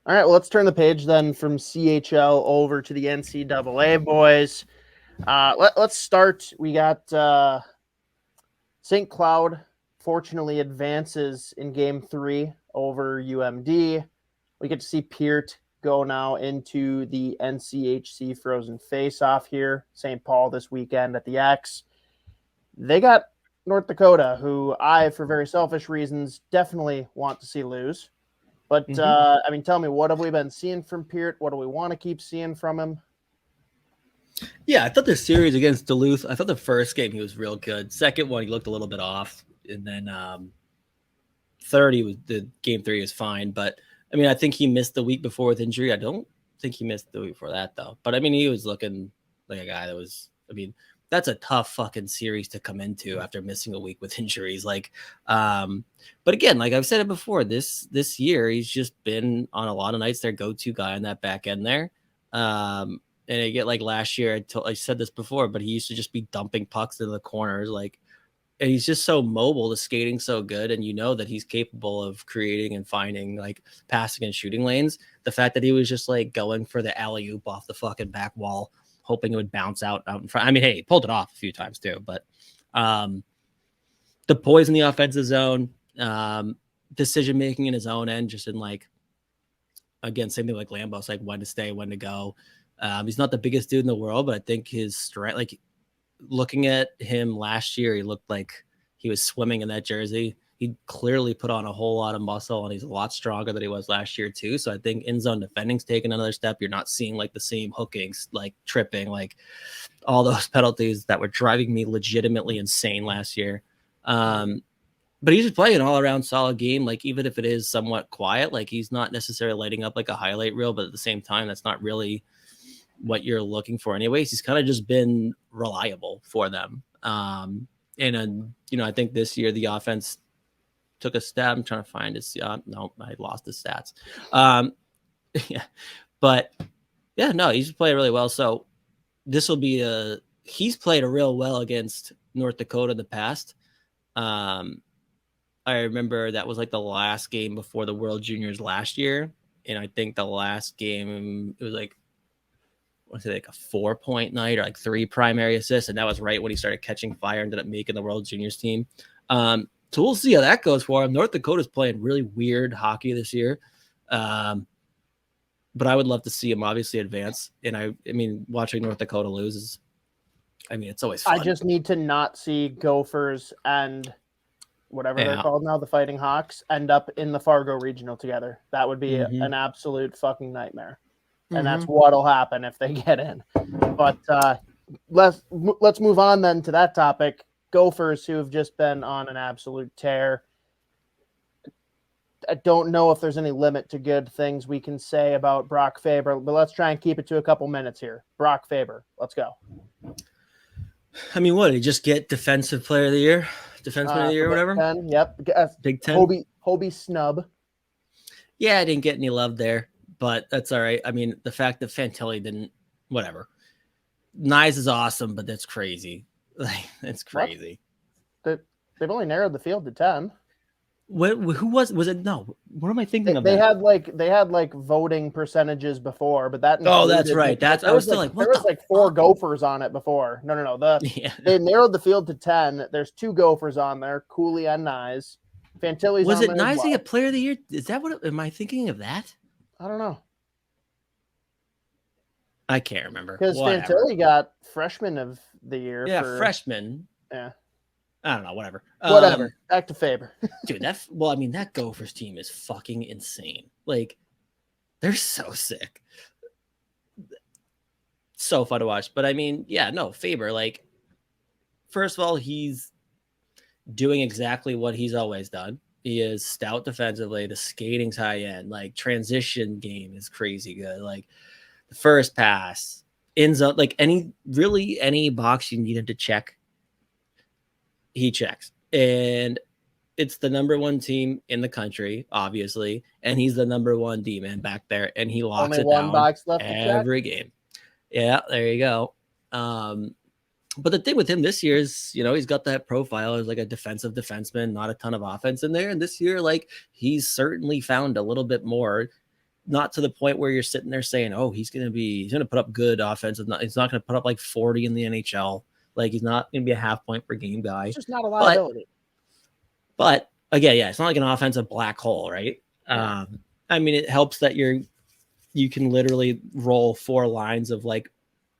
All right, well, let's turn the page then from CHL over to the NCAA boys. Let's start. We got St. Cloud fortunately advances in game 3 over UMD. We get to see Peart go now into the NCHC Frozen Face-Off here. St. Paul this weekend at the X. They got North Dakota, who I, for very selfish reasons, definitely want to see lose. But, I mean, tell me, what have we been seeing from Peart? What do we want to keep seeing from him? Yeah, I thought the series against Duluth, I thought the first game he was real good. Second one, he looked a little bit off. And then game 3 was fine. But, I mean, I think he missed the week before with injury. I don't think he missed the week before that, though. But, I mean, he was looking like a guy that was, I mean, that's a tough fucking series to come into after missing a week with injuries. Like, but again, like I've said it before, this year, he's just been on a lot of nights their go-to guy on that back end there. And I get like last year, I said this before, but he used to just be dumping pucks into the corners. Like, and he's just so mobile, the skating so good. And you know that he's capable of creating and finding like passing and shooting lanes. The fact that he was just like going for the alley-oop off the fucking back wall, hoping it would bounce out in front. I mean, hey, he pulled it off a few times too, but the poise in the offensive zone, decision-making in his own end, just in like, again, same thing like Lambos, like when to stay, when to go. He's not the biggest dude in the world, but I think his strength, like looking at him last year, he looked like he was swimming in that jersey. He clearly put on a whole lot of muscle, and he's a lot stronger than he was last year too. So I think in zone defending's taken another step. You're not seeing like the same hookings, like tripping, like all those penalties that were driving me legitimately insane last year. But he's just playing an all around solid game. Like even if it is somewhat quiet, like he's not necessarily lighting up like a highlight reel, but at the same time, that's not really what you're looking for anyways. He's kind of just been reliable for them. I think this year the offense took a step. I'm trying to find his. No, I lost his stats. He's played really well. So this will be he's played a real well against North Dakota in the past. I remember that was like the last game before the World Juniors last year. And I think the last game, it was like, what's it, like a 4-point night or like 3 primary assists. And that was right when he started catching fire, ended up making the World Juniors team. So we'll see how that goes for him. North Dakota's playing really weird hockey this year. But I would love to see him obviously advance. And I mean, watching North Dakota lose is, it's always fun. I just need to not see Gophers and whatever they're called now, the Fighting Hawks, end up in the Fargo Regional together. That would be an absolute fucking nightmare. And that's what'll happen if they get in. But let's move on then to that topic. Gophers, who have just been on an absolute tear. I don't know if there's any limit to good things we can say about Brock Faber, but let's try and keep it to a couple minutes here. Brock Faber, let's go. I mean, what did he just get Defensive Player of the Year, Defenseman of the Year, whatever? 10, yep, Big 10. Hobie snub. Yeah, I didn't get any love there, but that's all right. I mean, the fact that Fantilli didn't, whatever. Ncaa is awesome, but that's crazy. Like, it's crazy. They've only narrowed the field to 10. Who was it? No, what am I thinking of? They had like voting percentages before, but that. Oh, that's right. I was still like, there was like 4 Gophers on it before. No. They narrowed the field to 10. There's 2 Gophers on there, Cooley and Ncaa. Fantilli's was on it there Ncaa as well. a Player of the Year? Is that what? Am I thinking of that? I don't know. I can't remember Because Fantilli got Freshman of the Year. Yeah, freshman. Yeah. I don't know, whatever. Back to Faber. Dude, that Gophers team is fucking insane. Like, they're so sick. So fun to watch. But I mean, yeah, no, Faber, like, first of all, he's doing exactly what he's always done. He is stout defensively. The skating's high end. Like, transition game is crazy good. Like, the first pass, in zone, like any box you needed to check, he checks. And it's the number 1 team in the country, obviously, and he's the number 1 D-man back there, and he locks it down box left every game. Yeah, there you go. But the thing with him this year is, he's got that profile as like a defensive defenseman, not a ton of offense in there. And this year, like, he's certainly found a little bit more not to the point where you're sitting there saying, oh, he's going to put up good offense. He's not going to put up like 40 in the NHL. Like, he's not going to be a half point per game guy. It's just not a liability. But again, yeah, it's not like an offensive black hole, right? Yeah. I mean, it helps that you can literally roll 4 lines of like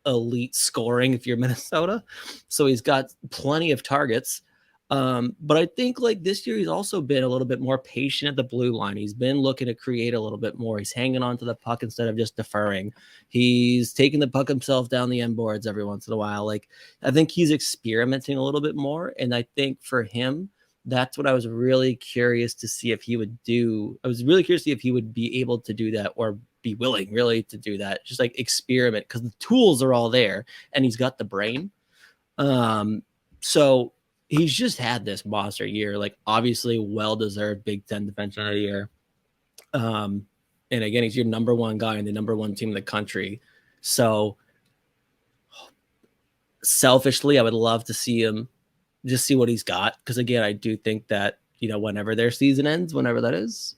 elite scoring if you're Minnesota. So he's got plenty of targets. But I think like this year he's also been a little bit more patient at the blue line. He's been looking to create a little bit more. He's hanging on to the puck instead of just deferring. He's taking the puck himself down the end boards every once in a while. Like, I think he's experimenting a little bit more. And I think for him, that's what I was really curious to see if he would do. I was really curious to see if he would be able to do that or be willing really to do that. Just like experiment, because the tools are all there and he's got the brain. So he's just had this monster year, like obviously well-deserved Big Ten Defenseman of the Year. And again, he's your number 1 guy in the number 1 team in the country. So selfishly, I would love to see him just see what he's got. Because again, I do think that, whenever their season ends, whenever that is,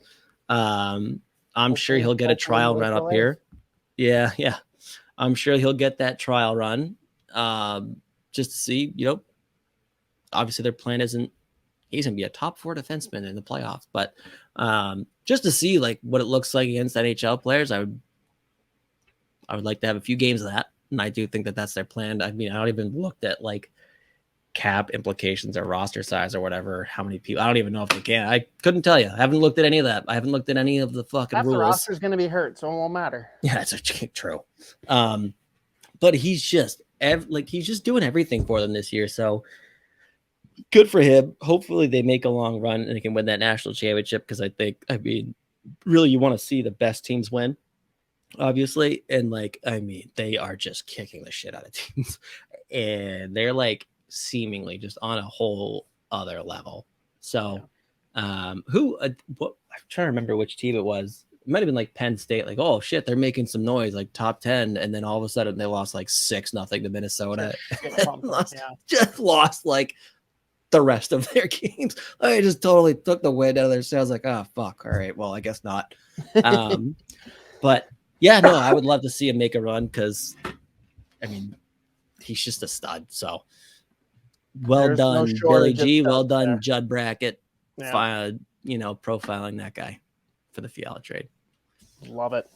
I'm sure he'll get a trial run up here. Yeah. I'm sure he'll get that trial run just to see, obviously their plan isn't he's going to be a top 4 defenseman in the playoffs, but just to see like what it looks like against NHL players, I would like to have a few games of that. And I do think that that's their plan. I mean, I don't even looked at like cap implications or roster size or whatever, how many people, I don't even know if they can. I couldn't tell you. I haven't looked at any of that. I haven't looked at any of the fucking rules. The roster's going to be hurt, so it won't matter. Yeah, that's true. But he's just he's just doing everything for them this year. So good for him. Hopefully they make a long run and they can win that national championship, because I mean, really you want to see the best teams win, obviously. And they are just kicking the shit out of teams. And they're like seemingly just on a whole other level. So I'm trying to remember which team it was. It might have been like Penn State, like, oh shit, they're making some noise, like top 10, and then all of a sudden they lost like 6-0 to Minnesota. Just lost like the rest of their games. I just totally took the wind out of their sails. Like, oh fuck, all right, well I guess not. But yeah, no, I would love to see him make a run, because I mean he's just a stud. So well done, Billy G. Well done, Judd Brackett. Yeah. Profiling that guy for the Fiala trade. Love it.